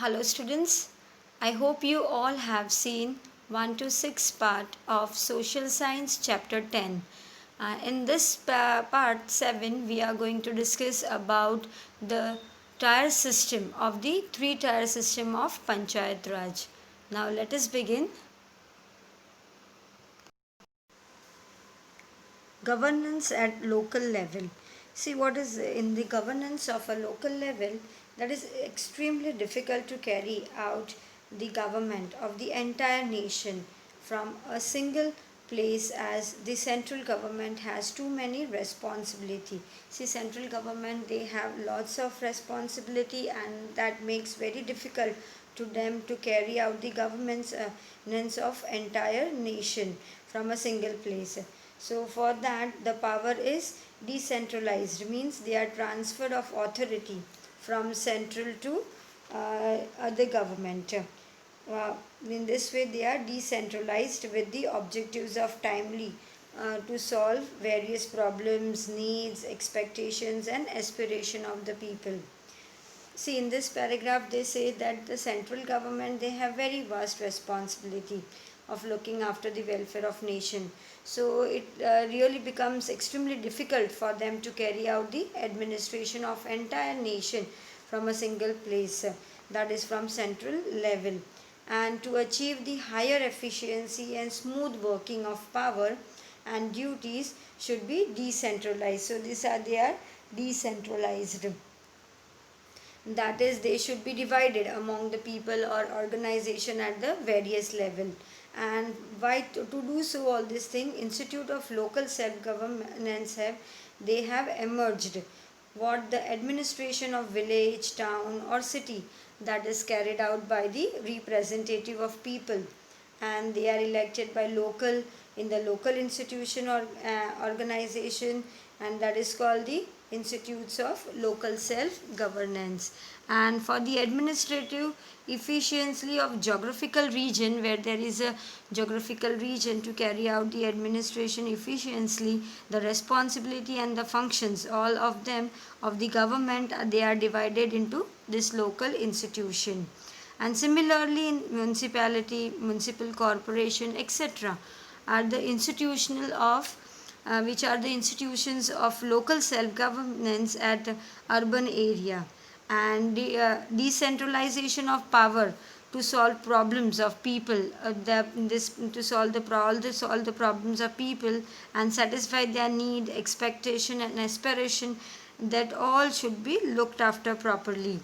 Hello students, I hope you all have seen 1 to 6 part of Social Science chapter 10. In this part 7 we are going to discuss about the tier system of the 3 tier system of Panchayat Raj. Now let us begin. Governance at local level. See what is in the governance of a local level, that is extremely difficult to carry out the government of the entire nation from a single place, as the central government has too many responsibility. See, central government, they have lots of responsibility, and that makes very difficult to them to carry out the government's of entire nation from a single place. So for that the power is decentralized, means they are transferred of authority from central to other government. In this way they are decentralized with the objectives of timely to solve various problems, needs, expectations and aspiration of the people. See, in this paragraph they say that the central government, they have very vast responsibility of looking after the welfare of nation. So it really becomes extremely difficult for them to carry out the administration of entire nation from a single place, that is from central level. And to achieve the higher efficiency and smooth working of power and duties should be decentralized. So they are decentralized, that is they should be divided among the people or organization at the various level. And why to do so all this thing, institute of local self governance have, they have emerged. What the administration of village, town or city, that is carried out by the representative of people, and they are elected by local, in the local institution or organization, and that is called the institutes of local self governance. And for the administrative efficiency of geographical region, where there is a geographical region to carry out the administration efficiently, the responsibility and the functions, all of them of the government, they are divided into this local institution. And similarly in municipality, municipal corporation, etc., are the institutional of which are the institutions of local self governance at urban area. And the decentralization of power to solve problems of people, to solve solve the problems of people and satisfy their need, expectation and aspiration, that all should be looked after properly.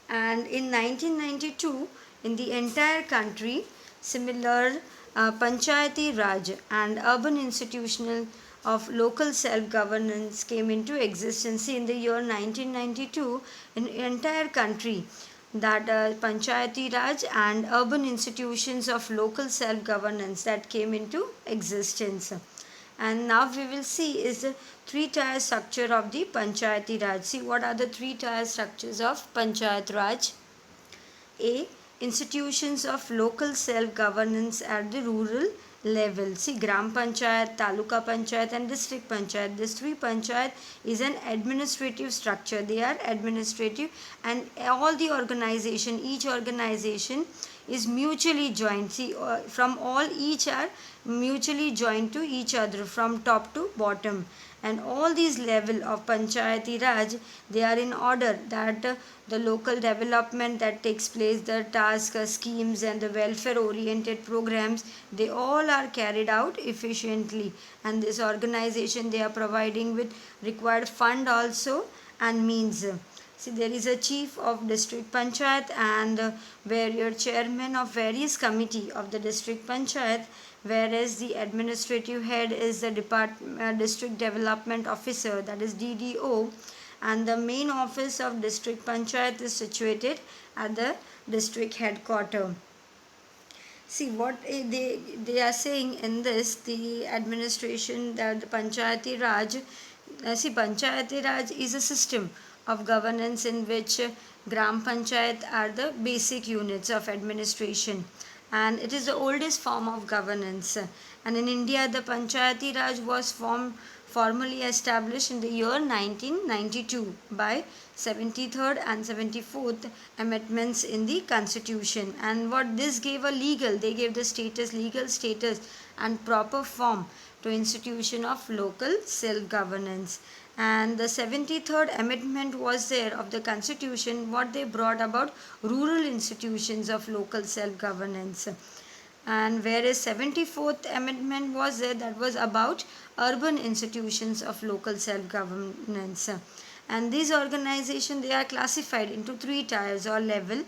And in 1992, in the entire country, similar Panchayati Raj and urban institutional of local self-governance came into existence in the year 1992 in the entire country, that Panchayati Raj and urban institutions of local self-governance that came into existence. And now we will see is the 3 tier structure of the Panchayati Raj. See what are the 3 tier structures of Panchayat Raj. A. Institutions of local self-governance at the rural level. See, Gram Panchayat, Taluka Panchayat and District Panchayat. District Panchayat is an administrative structure. They are administrative, and all the organization, each organization is mutually joined. See, from all, each are mutually joined to each other from top to bottom. And all these level of Panchayati Raj, they are in order that the local development that takes place, the task, schemes and the welfare oriented programs, they all are carried out efficiently. And this organization, they are providing with required fund also and means. See, there is a chief of district panchayat, and where your chairman of various committee of the district panchayat, whereas the administrative head is the district development officer, that is DDO, and the main office of district panchayat is situated at the district headquarter. See what they are saying in this, the administration, that the Panchayati Raj. See, Panchayati Raj is a system of governance in which Gram Panchayat are the basic units of administration, and it is the oldest form of governance. And in India, the Panchayati Raj was formed formally established in the year 1992 by 73rd and 74th amendments in the constitution. And what this gave a legal, they gave the status, legal status and proper form to institution of local self-governance. And the 73rd amendment was there of the constitution, what they brought about rural institutions of local self-governance. And whereas 74th amendment was there, that was about urban institutions of local self-governance. And these organizations, they are classified into three tiers or level,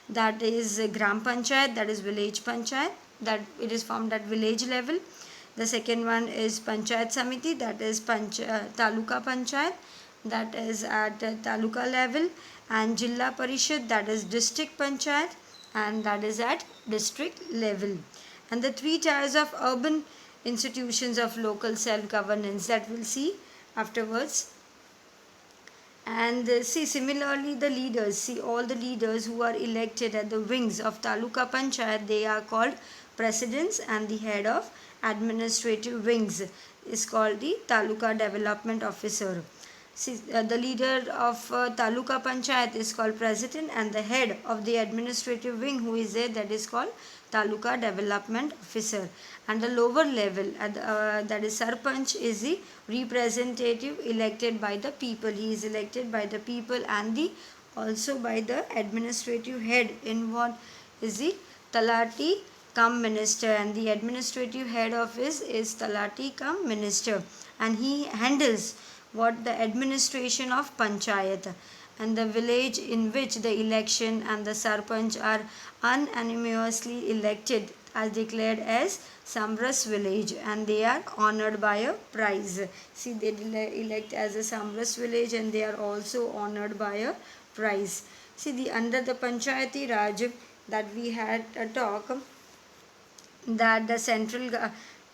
that is gram panchayat, that is village panchayat, that it is formed at village level. The second one is panchayat samiti, that is taluka panchayat, that is at taluka level, and jilla parishad, that is district panchayat, and that is at district level. And the three tiers of urban institutions of local self-governance, that we'll see afterwards. And see, similarly the leaders, see, all the leaders who are elected at the wings of taluka panchayat, they are called presidents, and the head of administrative wings is called the taluka development officer. See, the leader of taluka panchayat is called president, and the head of the administrative wing who is there, that is called taluka development officer. And the lower level, that is sarpanch, is the representative elected by the people. He is elected by the people and the also by the administrative head, in what is the talati cum minister, and the administrative head of his is talati cum minister, and he handles what the administration of panchayat. And the village in which the election and the sarpanch are unanimously elected are declared as samras village, and they are honored by a prize. See, they elect as a samras village, and they are also honored by a prize. See, the under the panchayati raj, that we had a talk, that the central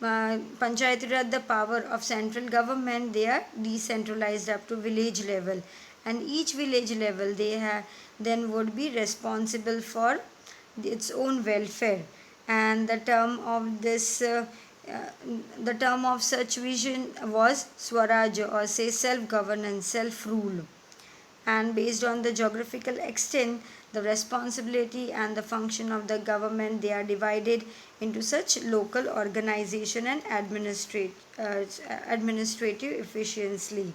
panchayati raj, the power of central government, they are decentralized up to village level, and each village level they have then would be responsible for its own welfare. And the term of this the term of such vision was swaraj, or say self governance, self rule. And based on the geographical extent, the responsibility and the function of the government, they are divided into such local organization and administrative efficiency.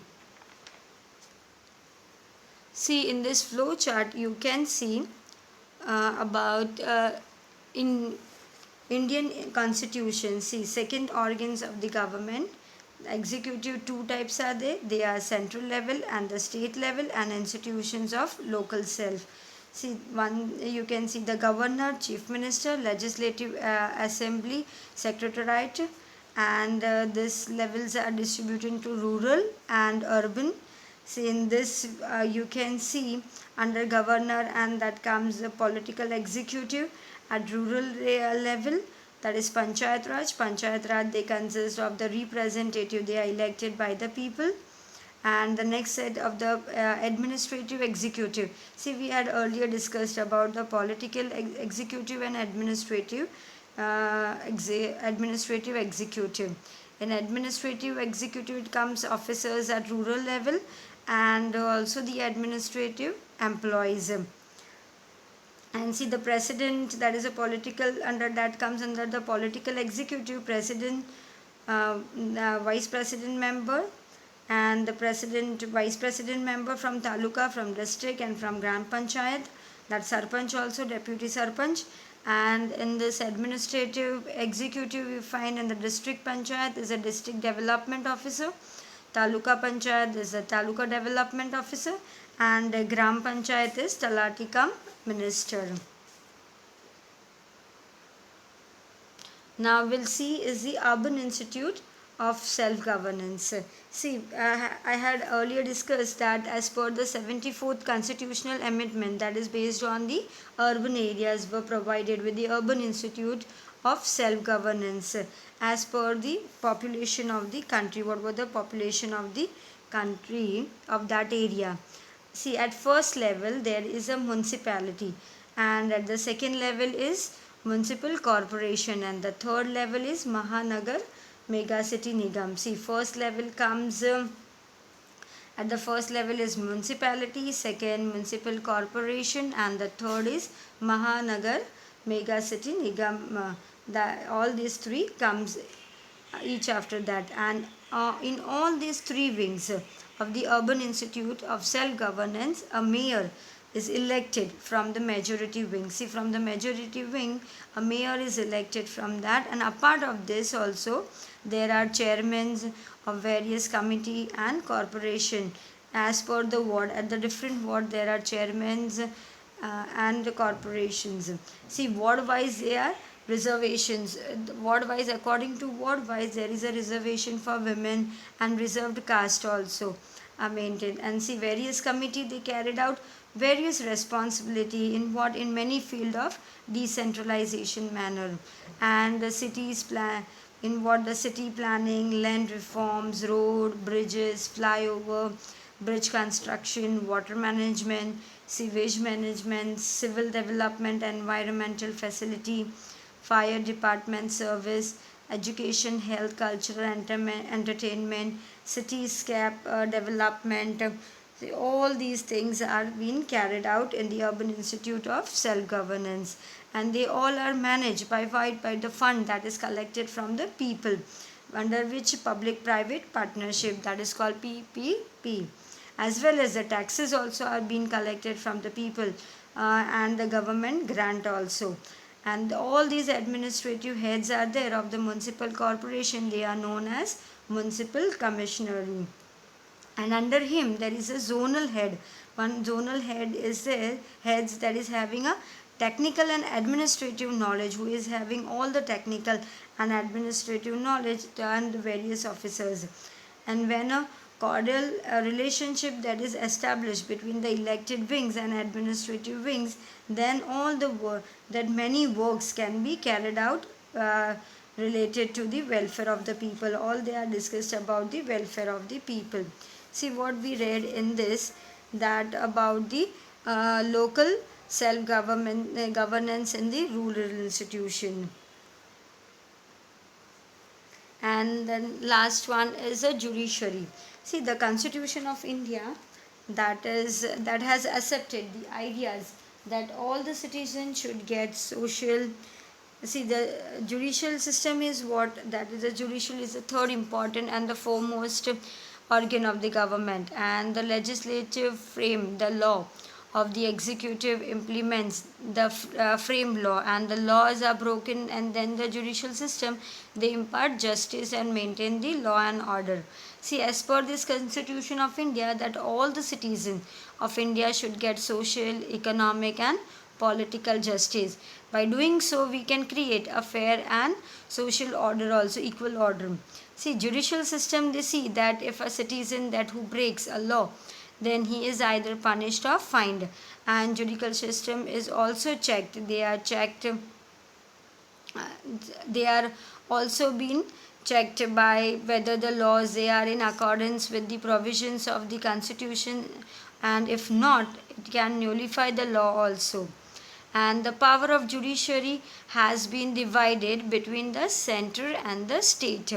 See, in this flow chart you can see about in Indian constitution. See, second organs of the government, executive, two types are there. They are central level and the state level, and institutions of local self. See, one you can see the governor, chief minister, legislative assembly, secretariat, and these levels are distributed to rural and urban. See, in this you can see under governor, and that comes the political executive at rural level, that is panchayat raj. Panchayat raj, they consist of the representative, they are elected by the people. And the next set of the administrative executive. See, we had earlier discussed about the political executive and administrative executive. In administrative executive, it comes officers at rural level, and also the administrative employees. And see, the president, that is a political, under that comes under the political executive, president, vice president member, and the president, vice president member from taluka, from district, and from gram panchayat, that sarpanch also, deputy sarpanch. And in this administrative executive, we find in the district panchayat is a district development officer, taluka panchayat is a taluka development officer, and gram panchayat is talati cum minister. Now we'll see is the urban institute of self-governance. See, I had earlier discussed that as per the 74th constitutional amendment, that is based on the urban areas were provided with the urban institute of self-governance as per the population of the country. What were the population of the country of that area? See, at first level there is a municipality, and at the second level is municipal corporation, and the third level is Mahanagar mega city nigam. See, first level comes at the first level is municipality, second municipal corporation, and the third is Mahanagar mega city nigam. All these three comes each after that, and in all these three wings of the urban institute of self governance, a mayor is elected from the majority wing. See, from the majority wing, a mayor is elected from that, and apart of this also there are chairmen of various committee and corporation as per the ward. At the different ward there are chairmen and the corporations. See, ward wise they are reservations. Ward wise, according to ward wise, there is a reservation for women and reserved caste also are maintained. And see, various committee they carried out various responsibility in what in many field of decentralization manner, and the cities plan in what the city planning, land reforms, road, bridges, flyover, bridge construction, water management, sewage management, civil development, environmental facility, fire department service, education, health, cultural entertainment, cityscape development. See, all these things are being carried out in the Urban Institute of Self Governance, and they all are managed by the fund that is collected from the people, under which public private partnership, that is called PPP, as well as the taxes also are being collected from the people, and the government grant also. And all these administrative heads are there of the municipal corporation. They are known as municipal commissionary, and under him there is a zonal head. One zonal head is there, heads, that is having a technical and administrative knowledge, who is having all the technical and administrative knowledge, and the various officers. And when a cordial relationship that is established between the elected wings and administrative wings, then all the work, that many works can be carried out related to the welfare of the people. All they are discussed about the welfare of the people. See what we read in this, that about the local self government governance in the rural institution. And then last one is a judiciary. See, the Constitution of India, that has accepted the ideas that all the citizens should get social. See, the judicial system is what, that is, the judicial is the third important and the foremost organ of the government, and the legislative frame the law, of the executive implements the frame law, and the laws are broken, and then the judicial system, they impart justice and maintain the law and order. See, as per this Constitution of India, that all the citizens of India should get social, economic, and political justice. By doing so, we can create a fair and social order, also equal order. See, judicial system, they see that if a citizen that who breaks a law, then he is either punished or fined. And judicial system is also checked. They are also being checked by whether the laws they are in accordance with the provisions of the Constitution, and if not, it can nullify the law also. And the power of judiciary has been divided between the center and the state,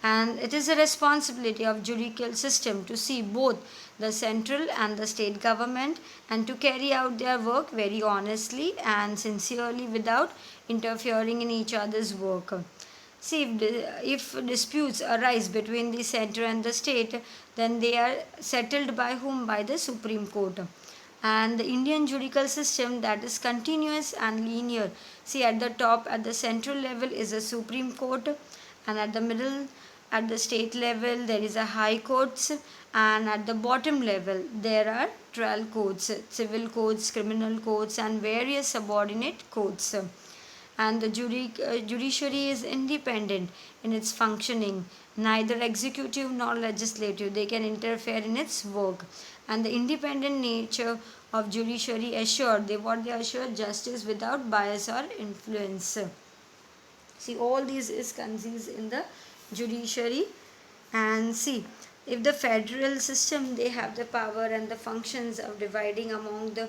and it is a responsibility of judicial system to see both the central and the state government, and to carry out their work very honestly and sincerely without interfering in each other's work. See, if disputes arise between the center and the state, then they are settled by whom? By the Supreme Court. And the Indian judicial system, that is continuous and linear. See, at the top, at the central level is a Supreme Court, and at the middle, at the state level, there is a High Courts, and at the bottom level, there are trial courts, civil courts, criminal courts, and various subordinate courts. And the judiciary is independent in its functioning, neither executive nor legislative. They can interfere in its work. And the independent nature of judiciary what they assure justice without bias or influence. See, all these is conceived in the judiciary. And see, if the federal system, they have the power and the functions of dividing among the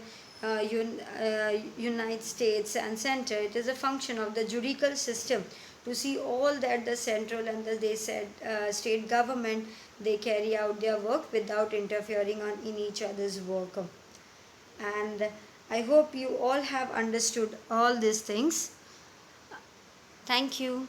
United States and center, it is a function of the judicial system to see all that the central and the they said state government, they carry out their work without interfering on in each other's work. And I hope you all have understood all these things. Thank you.